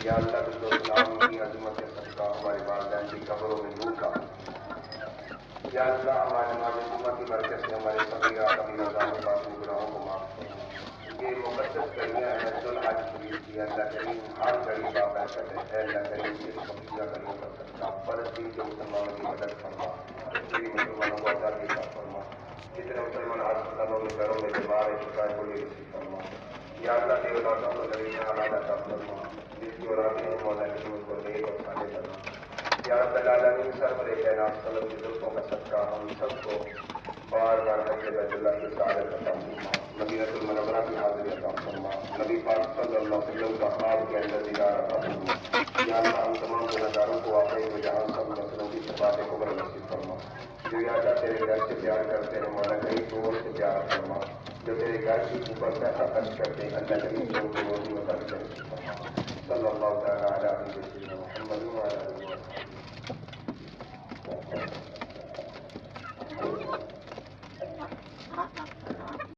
یا اللہ کے اسلام کی عظمت صدقہ ہمارے والدین کی قبروں میں نور کا یا اللہ ہمارے نماز جمعہ کی برکت سے ہمارے صغیرہ کبیرہ ذات باطن گناہوں کو معاف فرما یہ مقدس گھڑیاں ہیں ذوالحج شریف کی اللہ کریم ہر گھڑی کا برکت ہے اے اللہ کریم اس مقبولہ گھڑیوں کا صدقہ فلسطین کے مسلمانوں کی مدد فرما کشمیری مسلمانوں کو آزادی عطا فرما جتنے مسلمان ہسپتالوں میں گھروں میں بیمار ہیں شکایت کو لے نصیب فرما یا اللہ کے اولادوں کو درمیان حالات عطا فرما جس کی اولادیں ہیں مولا کریم ان کو نیک اور صالح بنا یا رب العالمین سرور کائنات صلی اللہ علیہ وسلم کا صدقہ ہم سب کو بار بار حج بیت اللہ کی سعادت عطا فرما مدینہ المنورہ کی حاضری عطا فرما نبی پاک صلی اللہ علیہ وسلم کا خواب کے اندر دیدار عطا فرما یا اللہ ہم تمام گنہگاروں کو واقعی میں جہاں صلی اللہ علیہ وسلم کی شفاعت قبر نصیب فرما جو یا اللہ تیرے گھر سے پیار کرتے ہیں مولا کریم تو ان سے پیار فرما جو تیرے گھر کی اوپر پیسہ خرچ کرتے ہیں اللہ کریم تو ان کو روزی میں خرچ نصیب فرما صلی اللہ تعالیٰ علیہ وسلم محمد وعلی آلہ وصحبہ